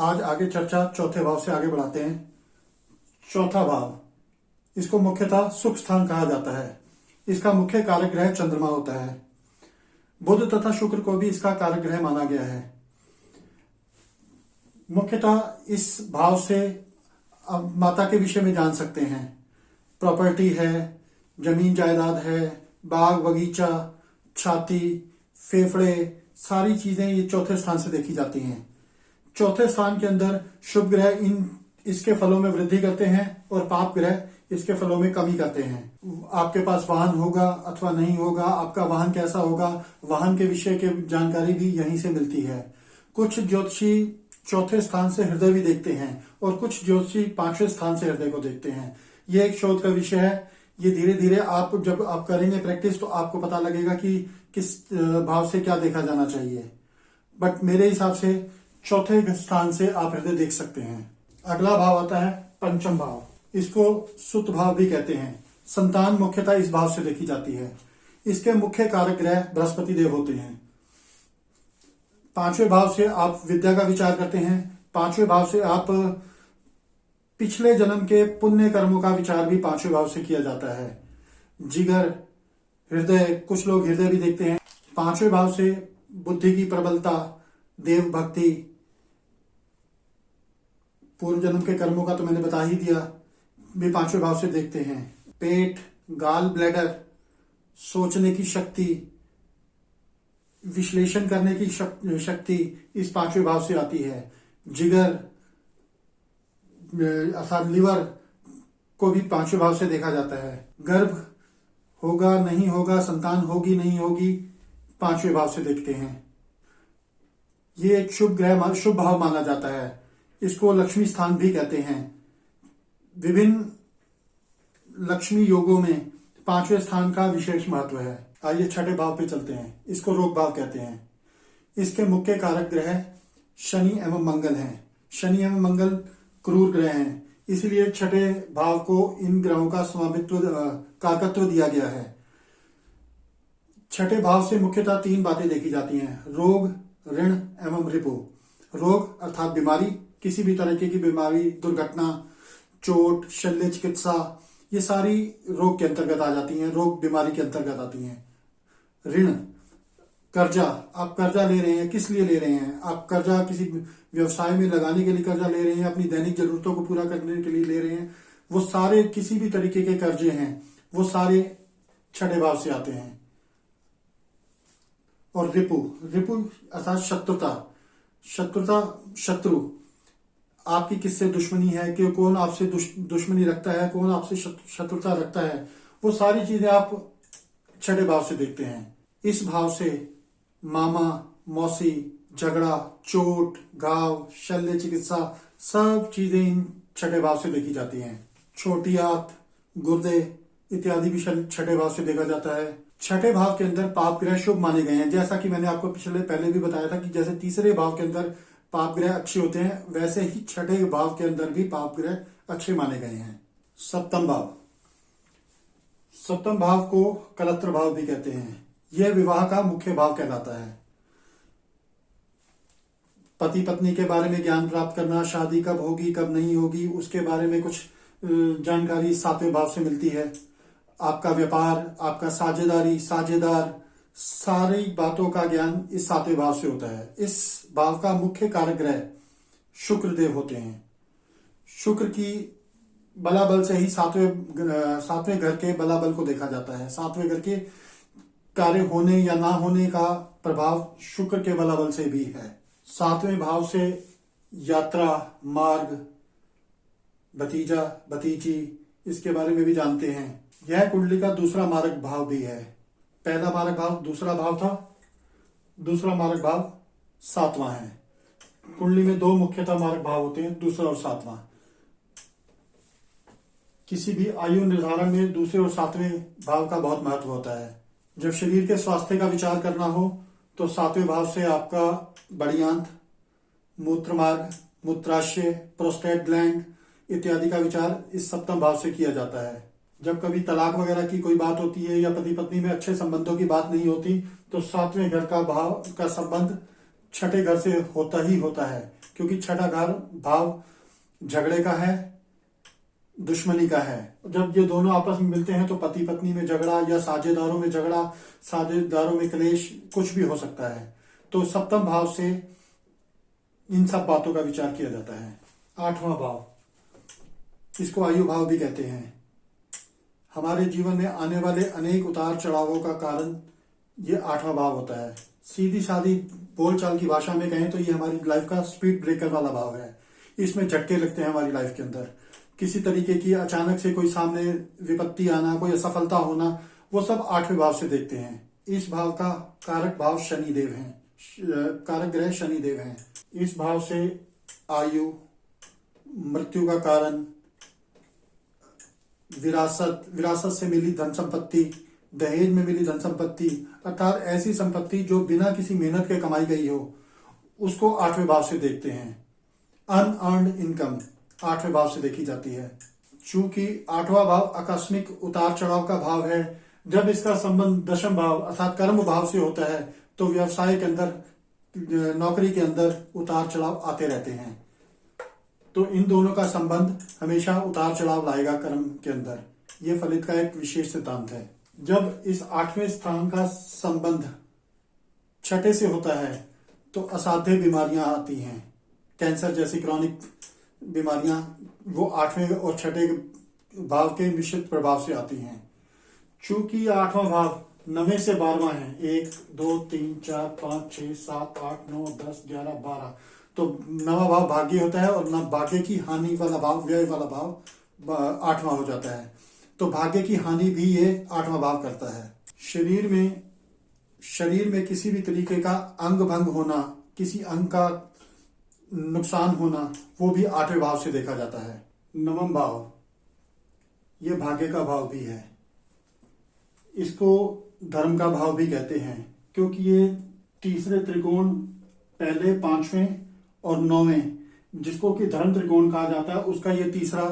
आज आगे चर्चा चौथे भाव से आगे बढ़ाते हैं। चौथा भाव, इसको मुख्यतः सुख स्थान कहा जाता है। इसका मुख्य कारक ग्रह चंद्रमा होता है। बुध तथा शुक्र को भी इसका कारक ग्रह माना गया है। मुख्यतः इस भाव से अब माता के विषय में जान सकते हैं। प्रॉपर्टी है, जमीन जायदाद है, बाग बगीचा, छाती, फेफड़े, सारी चीजें ये चौथे स्थान से देखी जाती हैं। चौथे स्थान के अंदर शुभ ग्रह इसके फलों में वृद्धि करते हैं और पाप ग्रह इसके फलों में कमी करते हैं। आपके पास वाहन होगा अथवा नहीं होगा, आपका वाहन कैसा होगा, वाहन के विषय की जानकारी भी यहीं से मिलती है। कुछ ज्योतिषी चौथे स्थान से हृदय भी देखते हैं और कुछ ज्योतिषी पांचवें स्थान से हृदय को देखते हैं। ये एक शोध का विषय है। ये धीरे धीरे जब आप करेंगे प्रैक्टिस तो आपको पता लगेगा कि किस भाव से क्या देखा जाना चाहिए। बट मेरे हिसाब से चौथे स्थान से आप हृदय देख सकते हैं। अगला भाव आता है पंचम भाव। इसको सुत भाव भी कहते हैं। संतान मुख्यतः इस भाव से देखी जाती है। इसके मुख्य कारक ग्रह बृहस्पति देव होते हैं। पांचवें भाव से आप विद्या का विचार करते हैं। पांचवें भाव से आप पिछले जन्म के पुण्य कर्मों का विचार भी पांचवें भाव से किया जाता है। जिगर, हृदय, कुछ लोग हृदय भी देखते हैं। पांचवें भाव से बुद्धि की प्रबलता, देव भक्ति, पूर्व जन्म के कर्मों का तो मैंने बता ही दिया, भी पांचवें भाव से देखते हैं। पेट, गाल ब्लैडर, सोचने की शक्ति, विश्लेषण करने की शक्ति इस पांचवें भाव से आती है। जिगर अर्थात लिवर को भी पांचवें भाव से देखा जाता है। गर्भ होगा नहीं होगा, संतान होगी नहीं होगी, पांचवें भाव से देखते हैं। ये एक शुभ ग्रह, शुभ भाव माना जाता है। इसको लक्ष्मी स्थान भी कहते हैं। विभिन्न लक्ष्मी योगों में पांचवें स्थान का विशेष महत्व है। आइए छठे भाव पे चलते हैं। इसको रोग भाव कहते हैं। इसके मुख्य कारक ग्रह शनि एवं मंगल हैं। शनि एवं मंगल क्रूर ग्रह हैं, इसलिए छठे भाव को इन ग्रहों का स्वामित्व कारकत्व दिया गया है। छठे भाव से मुख्यतः तीन बातें देखी जाती हैं: रोग, ऋण एवं रिपु। रोग अर्थात बीमारी, किसी भी तरह की बीमारी, दुर्घटना, चोट, शल्य चिकित्सा, ये सारी रोग के अंतर्गत आ जाती हैं, रोग बीमारी के अंतर्गत आती हैं। ऋण, कर्जा, आप कर्जा ले रहे हैं, किस लिए ले रहे हैं? आप कर्जा किसी व्यवसाय में लगाने के लिए कर्जा ले रहे हैं, अपनी दैनिक जरूरतों को पूरा करने के लिए ले रहे हैं, वो सारे किसी भी तरीके के कर्जे हैं, वो सारे छठे भाव से आते हैं। और रिपु, रिपु अर्थात शत्रुता, शत्रु, आपकी किससे दुश्मनी है, कि कौन आपसे दुश्मनी रखता है, कौन आपसे शत्रुता रखता है, वो सारी चीजें आप छठे भाव से देखते हैं। इस भाव से मामा, मौसी, झगड़ा, चोट, घाव, शल्य चिकित्सा, सब चीजें इन छठे भाव से देखी जाती हैं। छोटी आंत, गुर्दे इत्यादि भी छठे भाव से देखा जाता है। छठे भाव के अंदर पाप ग्रह शुभ माने गए हैं। जैसा कि मैंने आपको पहले भी बताया था कि जैसे तीसरे भाव के अंदर पाप ग्रह अच्छे होते हैं, वैसे ही छठे भाव के अंदर भी पाप ग्रह अच्छे माने गए हैं। सप्तम भाव, सप्तम भाव को कलत्र भाव भी कहते हैं। यह विवाह का मुख्य भाव कहलाता है। पति पत्नी के बारे में ज्ञान प्राप्त करना, शादी कब होगी कब नहीं होगी उसके बारे में कुछ जानकारी सातवें भाव से मिलती है। आपका व्यापार, आपका साझेदार, सारी बातों का ज्ञान इस सातवें भाव से होता है। इस भाव का मुख्य कारक ग्रह शुक्र देव होते हैं। शुक्र की बलाबल से ही सातवें घर के बलाबल को देखा जाता है। सातवें घर के कार्य होने या ना होने का प्रभाव शुक्र के बलाबल से भी है। सातवें भाव से यात्रा, मार्ग, भतीजा, भतीजी, इसके बारे में भी जानते हैं। यह कुंडली का दूसरा मारक भाव भी है। पहला मारक भाव दूसरा भाव था, दूसरा मारक भाव सातवां है। कुंडली में दो मुख्यतः मारक भाव होते हैं, दूसरा और सातवां। किसी भी आयु निर्धारण में दूसरे और सातवें भाव का बहुत महत्व होता है। जब शरीर के स्वास्थ्य का विचार करना हो तो सातवें भाव से आपका बड़ी आंत, मूत्र मार्ग, मूत्राशय, प्रोस्टेट ग्लैंड इत्यादि का विचार इस सप्तम भाव से किया जाता है। जब कभी तलाक वगैरह की कोई बात होती है या पति पत्नी में अच्छे संबंधों की बात नहीं होती तो सातवें घर का भाव का संबंध छठे घर से होता ही होता है, क्योंकि छठा घर भाव झगड़े का है, दुश्मनी का है। जब ये दोनों आपस में मिलते हैं तो पति पत्नी में झगड़ा या साझेदारों में झगड़ा, साझेदारों में क्लेश, कुछ भी हो सकता है। तो सप्तम भाव से इन सब बातों का विचार किया जाता है। आठवां भाव, इसको आयु भाव भी कहते हैं। हमारे जीवन में आने वाले अनेक उतार चढ़ावों का कारण ये आठवां भाव होता है। सीधी सादी बोलचाल की भाषा में कहें तो ये हमारी लाइफ का स्पीड ब्रेकर वाला भाव है। इसमें झटके लगते हैं हमारी लाइफ के अंदर, किसी तरीके की अचानक से कोई सामने विपत्ति आना, कोई असफलता होना, वो सब आठवें भाव से देखते हैं। इस भाव का कारक भाव शनिदेव हैं, कारक ग्रह शनिदेव हैं। इस भाव से आयु, मृत्यु का कारण, विरासत से मिली धन संपत्ति, दहेज में मिली धन संपत्ति, अर्थात ऐसी संपत्ति जो बिना किसी मेहनत के कमाई गई हो, उसको आठवें भाव से देखते हैं। अनअर्न्ड इनकम आठवें भाव से देखी जाती है। चूंकि आठवां भाव आकस्मिक उतार चढ़ाव का भाव है, जब इसका संबंध दशम भाव अर्थात कर्म भाव से होता है तो व्यवसाय के अंदर, नौकरी के अंदर उतार चढ़ाव आते रहते हैं। तो इन दोनों का संबंध हमेशा उतार चढ़ाव लाएगा कर्म के अंदर। ये फलित का एक विशेष सिद्धांत है। जब इस आठवें स्थान का संबंध छठे से होता है तो असाध्य बीमारियां आती हैं। कैंसर जैसी क्रॉनिक बीमारियां वो आठवें और छठे भाव के मिश्रित प्रभाव से आती हैं। चूंकि आठवां भाव 9 से 12वां है, 1 2 3 4 5 6 7 8 9 10 11 12, तो 9वां भाव भाग्य होता है और न भाग्य की हानि वाला भाव, व्यय वाला भाव 8वां हो जाता है। तो भाग्य की हानि भी ये 8वां भाव करता है। शरीर में किसी भी तरीके का अंग भंग होना, किसी अंग का नुकसान होना, वो भी 8वें भाव से देखा जाता है। 9वां भाव ये भाग्य का भाव भी है। इसको धर्म का भाव भी कहते हैं, क्योंकि ये तीसरे त्रिकोण, पहले 5वें और 9वें, जिसको कि धर्म त्रिकोण कहा जाता है, उसका ये तीसरा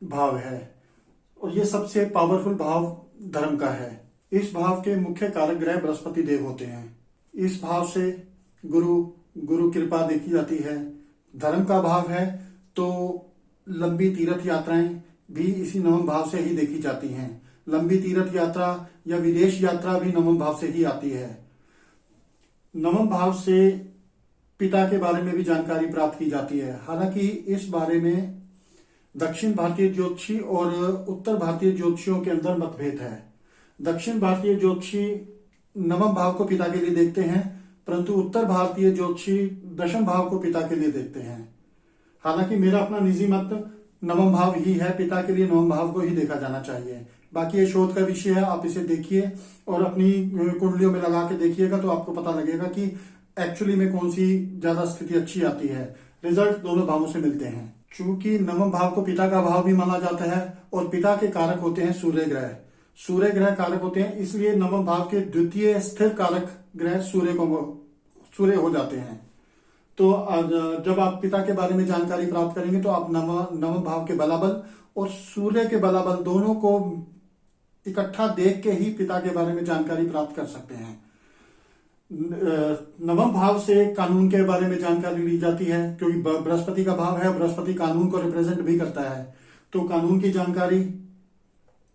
भाव है और ये सबसे पावरफुल भाव धर्म का है। इस भाव के मुख्य कारक ग्रह बृहस्पति देव होते हैं। इस भाव से गुरु कृपा देखी जाती है। धर्म का भाव है तो लंबी तीर्थ यात्राएं भी इसी 9वें भाव से ही देखी जाती हैं। लंबी तीर्थ यात्रा या विदेश यात्रा भी 9वें भाव से ही आती है। 9वें भाव से पिता के बारे में भी जानकारी प्राप्त की जाती है। हालांकि इस बारे में दक्षिण भारतीय ज्योतिषी और उत्तर भारतीय ज्योतिषियों के अंदर मतभेद है। दक्षिण भारतीय ज्योतिषी 9वें भाव को पिता के लिए देखते हैं, परंतु उत्तर भारतीय ज्योतिषी 10वें भाव को पिता के लिए देखते हैं। हालांकि मेरा अपना निजी मत 9वां भाव ही है, पिता के लिए 9वां भाव को ही देखा जाना चाहिए। बाकी ये शोध का विषय है, आप इसे देखिए और अपनी कुंडलियों में लगा के देखिएगा तो आपको पता लगेगा कि एक्चुअली में कौन सी ज्यादा स्थिति अच्छी आती है। रिजल्ट दोनों भावों से मिलते हैं। चूंकि 9वां भाव को पिता का भाव भी माना जाता है और पिता के कारक होते हैं सूर्य ग्रह। सूर्य ग्रह कारक होते हैं, इसलिए 9वें भाव के द्वितीय स्थिर कारक ग्रह सूर्य हो जाते हैं। तो जब आप पिता के बारे में जानकारी प्राप्त करेंगे तो आप 9वें भाव के बलाबल और सूर्य के बलाबल दोनों को इकट्ठा देख के ही पिता के बारे में जानकारी प्राप्त कर सकते हैं। 9वें भाव से कानून के बारे में जानकारी ली जाती है, क्योंकि बृहस्पति का भाव है, बृहस्पति कानून को रिप्रेजेंट भी करता है, तो कानून की जानकारी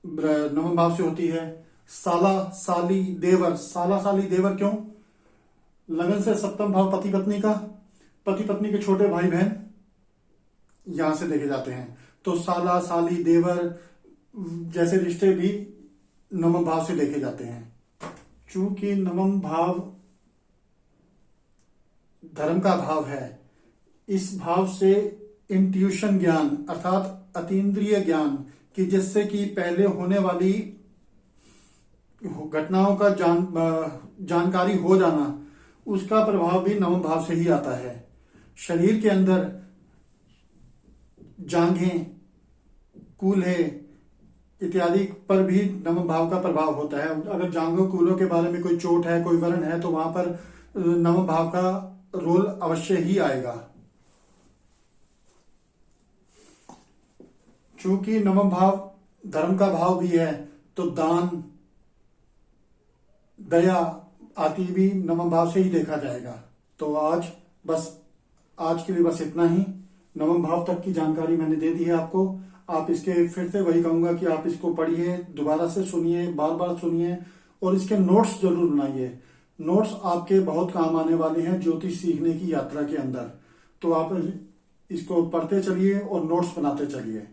9वें भाव से होती है। साला साली देवर क्यों? लगन से 7वां भाव पति पत्नी के छोटे भाई बहन यहां से देखे जाते हैं। तो साला साली देवर जैसे रिश्ते भी 9वें भाव से देखे जाते हैं। चूंकि 9वां भाव धर्म का भाव है, इस भाव से इंट्यूशन ज्ञान अर्थात अतीन्द्रिय ज्ञान की, जिससे कि पहले होने वाली घटनाओं का जानकारी हो जाना, उसका प्रभाव भी 9वें भाव से ही आता है। शरीर के अंदर जांघें, कूल्हे इत्यादि पर भी 9वें भाव का प्रभाव होता है। अगर जांघों कूल्हों के बारे में कोई चोट है, कोई व्रण है, तो वहां पर 9वें भाव का रोल अवश्य ही आएगा। चूंकि 9वां भाव धर्म का भाव भी है, तो दान, दया आती भी नवम भाव से ही देखा जाएगा। तो आज के लिए बस इतना ही। नवम भाव तक की जानकारी मैंने दे दी है आपको। आप इसके फिर से वही कहूंगा कि आप इसको पढ़िए, दोबारा से सुनिए, बार बार सुनिए और इसके नोट्स जरूर बनाइए। नोट्स आपके बहुत काम आने वाले हैं ज्योतिष सीखने की यात्रा के अंदर। तो आप इसको पढ़ते चलिए और नोट्स बनाते चलिए।